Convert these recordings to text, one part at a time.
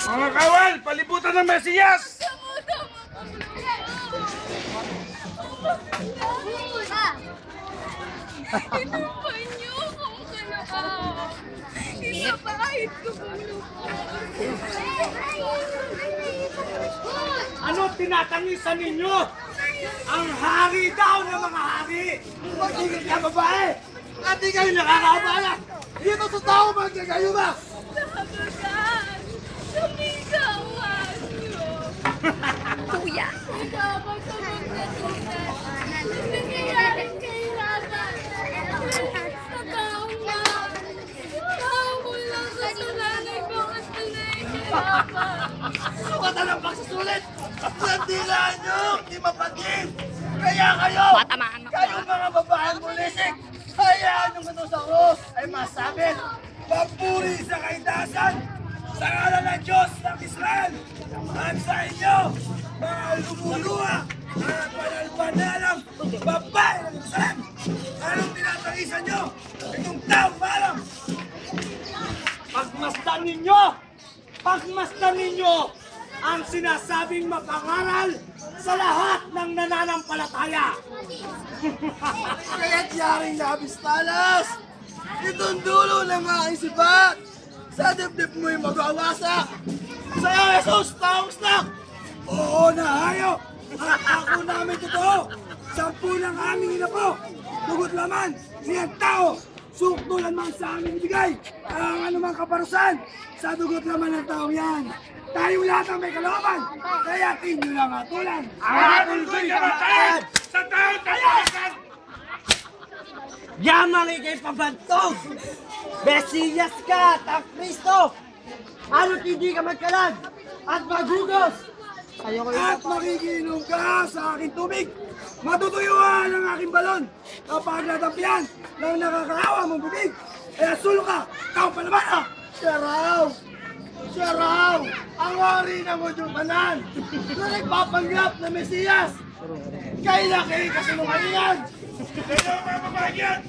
Mga kawal, palibutan ng Mesiyas! Inupan niyo kung kalaaw. Isapahit ko po. Ano tinatangisan ninyo? Ang hari daw ng mga hari! Magiging ka babae! At di kayo nakakabala! Dito sa tao magkakayo ba? Dabagan! Sumigawan niyo! Kuya. Dapat sa magkatunan. Nangyayaring kahirapan. Sa tao na. Tao ko lang sa salanay bakit na nahihirapan. Sukatan ng pagsusulit! Sandilaan nyo! Di mapagin! Kaya kayo! Matamaan ako. Kayo mga babaeng bulisik! Hayaan nyo ito sa krus ay masabit! Papuri sa kaitasan! Sa ngalan ng Diyos ng Israel! At sa inyo, mga lumuluha! At panalpanalang babae ng Israel! Anong tinatangisan nyo? Itong taong malam! Pagmasdan ninyo ang sinasabing mapangaral sa lahat ng nananampalataya. Kaya't yaring nabistalas, itong dulo ng aking sibat, sa dibdib mo'y mag-awasak. Sa Jesus, taong snack! Oo na, hayo! At ako namin totoo, 10 ng aming inapo, dugot laman, niyang tao, suktulan man sa aming ibigay, ang anumang kaparusan, sa dugot laman ng taong yan. Tayo lahat ang may kalooban, kaya tinyo lang atulan. Ang ko'y kamatayan sa taong talakan! Yaman ikay pabantog! Mesiyas ka, Tang Kristo! Ano't hindi ka magkalag at maghugos! At makikinom ka sa aking tubig! Matutuyuan ang aking balon kapag natampian ng nakakaawa mong bubig! Kaya sulong ka, tao palamana! Siya raw! Ang wari ng Udyumanan na nagpapanggap na Mesiyas! Kailan kayo kasinungalingan! Kayo ang mga babae yan!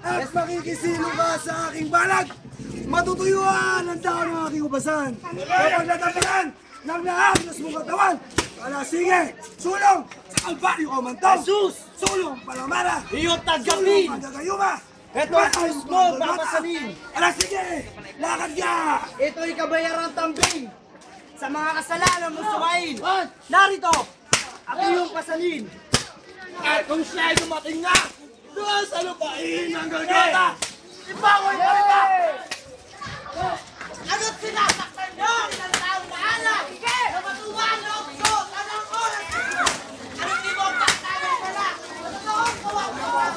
At makikisilong ka sa aking balag! Matutuyuan ang tao ng aking ubasan! Kapag natapalan ng naagos mong katawan! Ala sige! Sulong sa Kalbaryo o Mantong! Jesus! Sulong palamara! Iyong tagapin! Sulong magagayuma! Ito ang ayos mo, papasalin! Ala sige! Lakad ka! Ito'y kabayarang tambing sa mga kasalanan mo sumain! Narito! Ang iyong pasalin! At kung siya'y dumating na, doon sa lupain ng Golgota, ibangoy pa rin ba? Ano't sinasaktan nyo? Ilang taong maalam? Sige! Na matuwaan loob ko! Tanang oras ito! Ano't di mo ang pagtanong pala? Totoo, kawawa!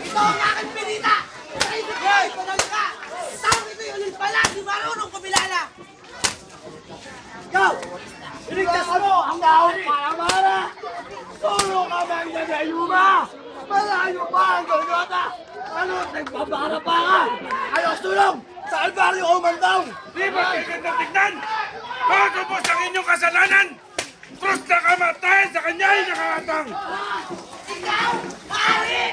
Ito ang aking pinita! Hoy! Panalo ka! Tawag ito'y ulil pala! Di marunong kumilala! Ikaw! Iligtas mo ang taong palamara! Tulong ka bang nagayuma! Malayo pa ang Golgota! Ano't nagbabara pa ka? Ayaw sulong! Sa Kalbaryo o Mantong! Di ba tignan na tignan? Pagkubos ang inyong kasalanan! Krus na kamatayan sa kanya'y nakaatang! Ikaw! Hari!